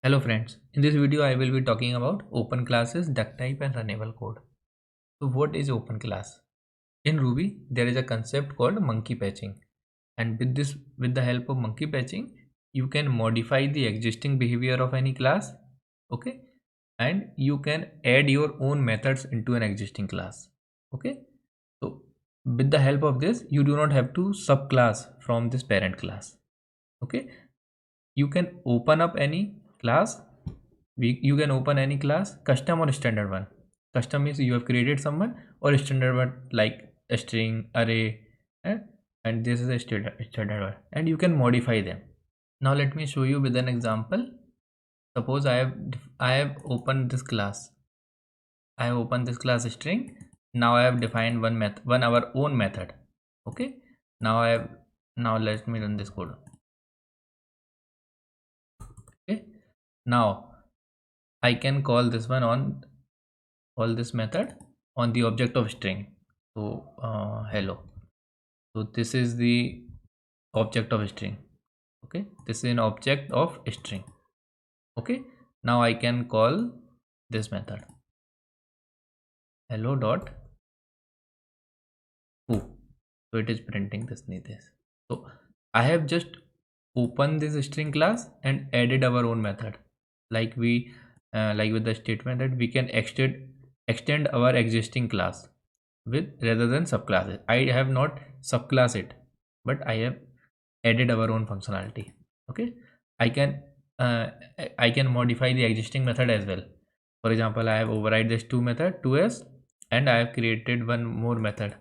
Hello friends, in this video I will be talking about open classes, duck type and runnable code. So what is open class? In Ruby there is a concept called monkey patching, and with the help of monkey patching you can modify the existing behavior of any class, okay, and you can add your own methods into an existing class, okay. So with the help of this you do not have to subclass from this parent class, okay. You can open up any class. You can open any class, custom or standard one. Custom means you have created someone, or standard one like a string, array, eh? And this is a standard one, and you can modify them. Now let me show you with an example. Suppose I have opened this class. I have opened this class string. Now I have defined one our own method, okay. Now let me run this code, okay. Now I can call this one on call this method on the object of string. So hello. So this is the object of string. Okay, this is an object of string. Okay, now I can call this method hello dot who. So it is printing this Neetesh. So I have just opened this string class and added our own method, like we like with the statement that we can extend our existing class with rather than subclasses. I have not subclass it, but I have added our own functionality. Okay, I can uh, I can modify the existing method as well. For example, I have override this to method 2s, and I have created one more method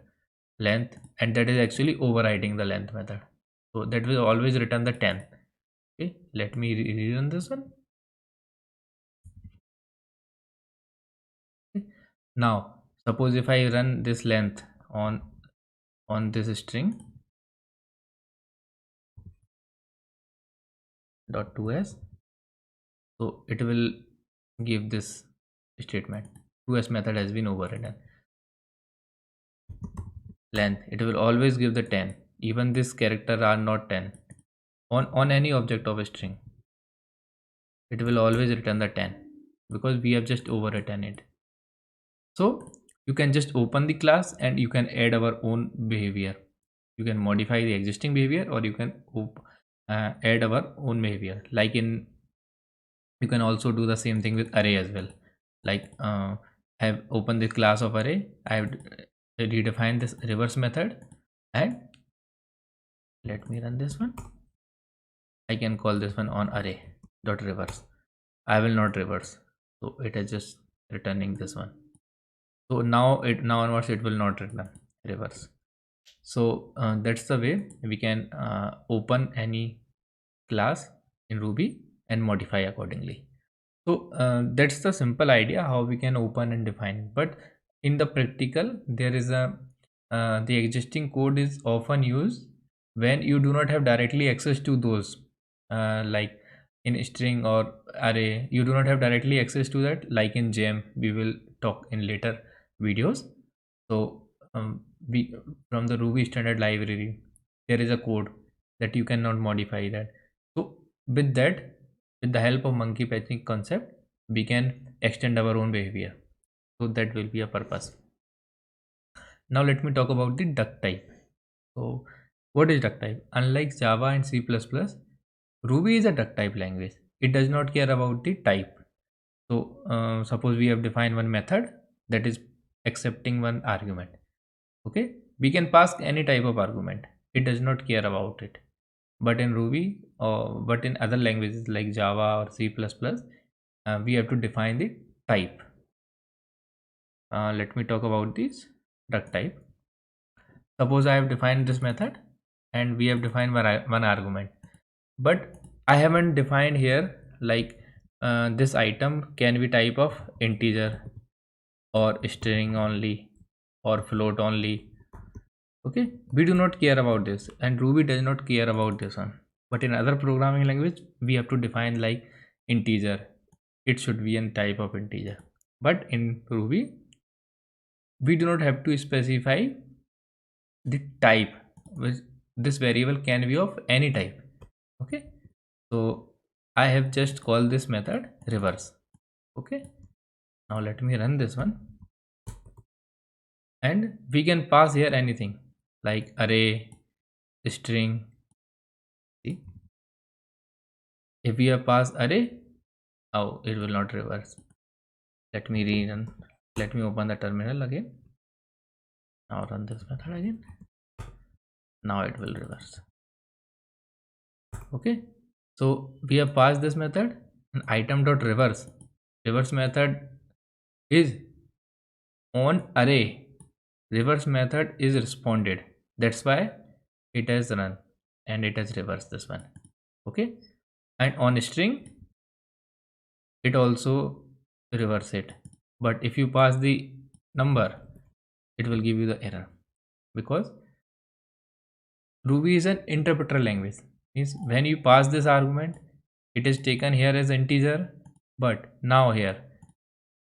length, and that is actually overriding the length method. So that will always return the 10. Okay, let me rerun this one. Okay. Now suppose if I run this length on this string dot 2s, so it will give this statement 2s method has been overridden. Length, it will always give the 10, even this character are not 10. On any object of a string it will always return the 10 because we have just overwritten it. So you can just open the class and you can add our own behavior. You can modify the existing behavior, or you can add our own behavior. Like in, you can also do the same thing with array as well. Like I have opened the class of array. I have redefined this reverse method, and let me run this one. I can call this one on array dot reverse. I will not reverse, so it is just returning this one. So now onwards it will not return reverse. So that's the way we can open any class in Ruby and modify accordingly. So that's the simple idea how we can open and define. But in the practical, there is a the existing code is often used when you do not have directly access to those, like in string or array. You do not have directly access to that, like in gem. We will talk in later videos. So we from the Ruby standard library, there is a code that you cannot modify that. So with that, with the help of monkey patching concept, we can extend our own behavior. So that will be a purpose. Now let me talk about the duck type. So what is duck type? Unlike Java and C++, Ruby is a duck type language. It does not care about the type. So suppose we have defined one method that is accepting one argument. Okay, we can pass any type of argument. It does not care about it. But in Ruby, or but in other languages like Java or C++, we have to define the type. Let me talk about this duck type. Suppose I have defined this method and we have defined one argument, but I haven't defined here like this item can be type of integer or string only or float only. Okay, we do not care about this, and Ruby does not care about this one. But in other programming language we have to define like integer, it should be a type of integer. But in Ruby we do not have to specify the type, which this variable can be of any type. Okay, so I have just called this method reverse. Okay, now let me run this one, and we can pass here anything like array, string. See, if we have passed array, oh, it will not reverse. Let me rerun. Let me open the terminal again. Now run this method again. Now it will reverse. Okay, so we have passed this method, and item dot reverse. Reverse method is on array. Reverse method is responded. That's why it has run and it has reversed this one. Okay, and on string it also reverse it, but if you pass the number it will give you the error, because Ruby is an interpreter language. Means when you pass this argument, it is taken here as integer, but now here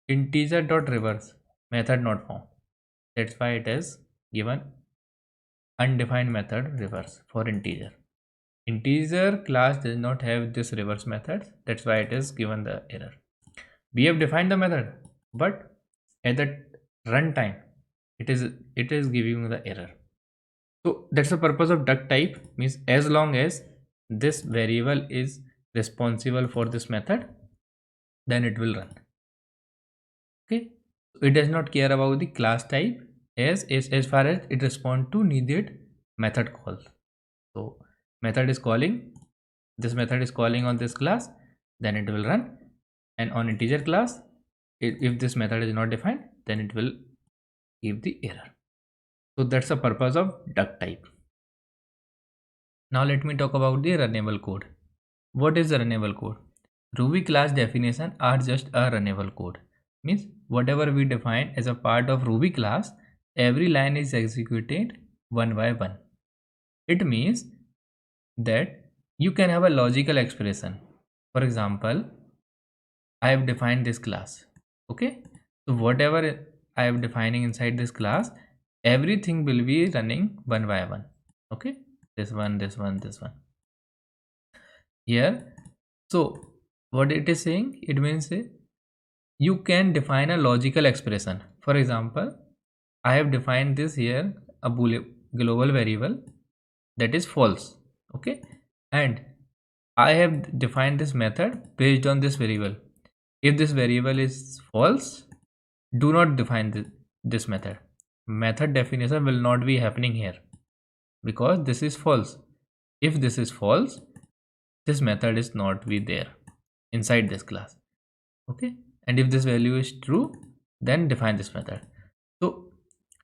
integer dot reverse method not found. That's why it is given undefined method reverse for integer. Integer class does not have this reverse method. That's why it is given the error. We have defined the method, but at the runtime, it is giving the error. So that's the purpose of duck type. Means as long as this variable is responsible for this method, then it will run. Okay, it does not care about the class type as far as it responds to needed method calls. So method is calling, this method is calling on this class, then it will run. And on integer class, if this method is not defined, then it will give the error. So that's the purpose of duck type. Now let me talk about the runnable code. What is the runnable code? Ruby class definition are just a runnable code. Means whatever we define as a part of Ruby class, every line is executed one by one. It means that you can have a logical expression. For example, I have defined this class. Okay, so whatever I am defining inside this class, everything will be running one by one. Okay, this one, this one, this one here. So what it is saying, it means you can define a logical expression. For example, I have defined this here a boolean global variable that is false. Okay, and I have defined this method based on this variable. If this variable is false, do not define this method. Method definition will not be happening here because this is false. If this is false, this method is not be there inside this class. Okay, and if this value is true, then define this method. So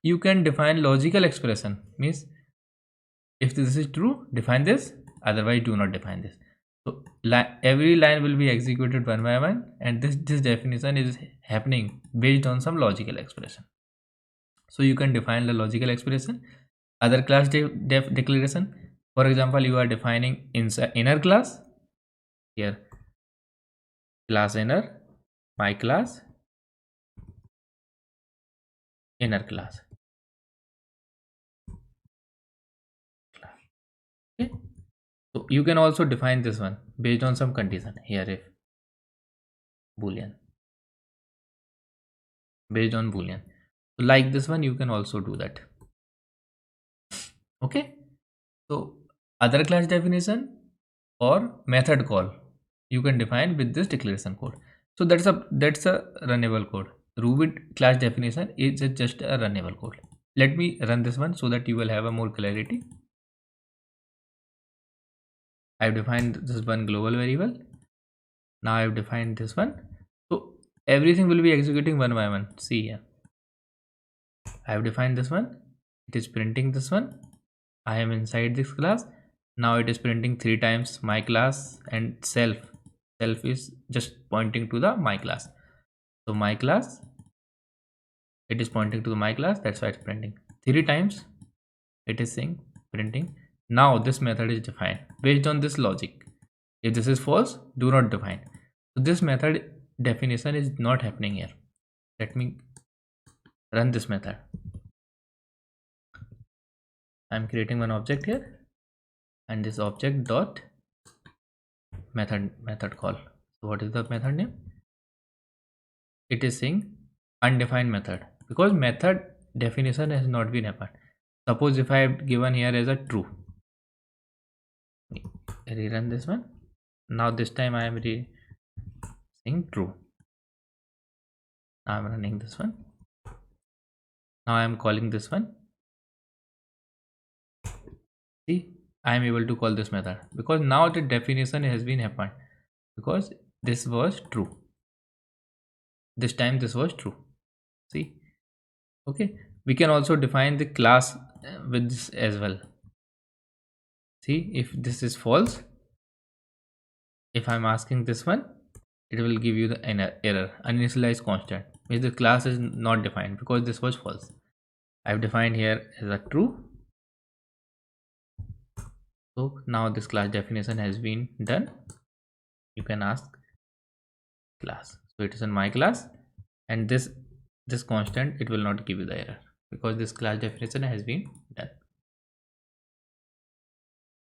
you can define logical expression. Means if this is true, define this, otherwise do not define this. So every line will be executed one by one, and this definition is happening based on some logical expression. So you can define the logical expression, other class declaration. For example, you are defining inside inner class here, class inner, my class, inner class. Okay, so you can also define this one based on some condition here, if boolean, based on boolean. So like this one, you can also do that. Okay, so other class definition or method call you can define with this declaration code. So that's a runnable code. Ruby class definition is just a runnable code. Let me run this one so that you will have a more clarity. I've defined this one global variable. Now I've defined this one. So everything will be executing one by one. See here, I've defined this one. It is printing this one. I am inside this class. Now it is printing 3 times my class and self. Self is just pointing to the my class. So my class, it is pointing to the my class. That's why it's printing 3 times. It is saying printing. Now this method is defined based on this logic. If this is false, do not define. So this method definition is not happening here. Let me run this method. I'm creating one object here, and this object dot method call. So what is the method name? It is saying undefined method because method definition has not been happened. Suppose if I have given here as a true, rerun this one. Now this time I am saying true. Now I'm running this one. Now I am calling this one. See, I am able to call this method because now the definition has been happened because this was true. This time this was true. See, okay. We can also define the class with this as well. See, if this is false, if I'm asking this one, it will give you the error uninitialized constant, means the class is not defined because this was false. I've defined here as a true. So now this class definition has been done. You can ask class, so it is in my class, and this constant, it will not give you the error because this class definition has been done.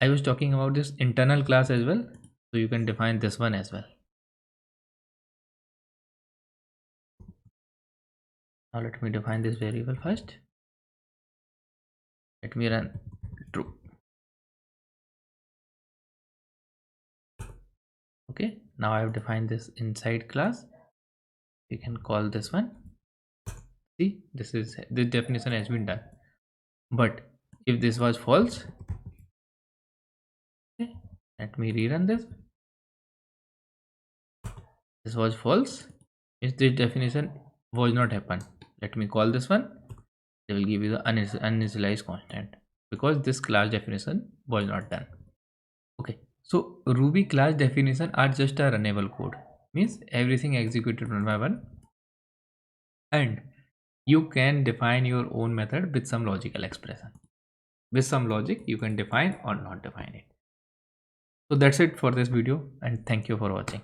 I was talking about this internal class as well, so you can define this one as well. Now let me define this variable first. Let me run true. Okay, now I have defined this inside class. You can call this one. See, this definition has been done. But if this was false, okay, let me rerun this. This was false. If this definition was not happen, let me call this one. They will give you the uninitialized constant because this class definition was not done. Okay, so Ruby class definition are just a runnable code, means everything executed one by one, and you can define your own method with some logical expression. With some logic, you can define or not define it. So that's it for this video, and thank you for watching.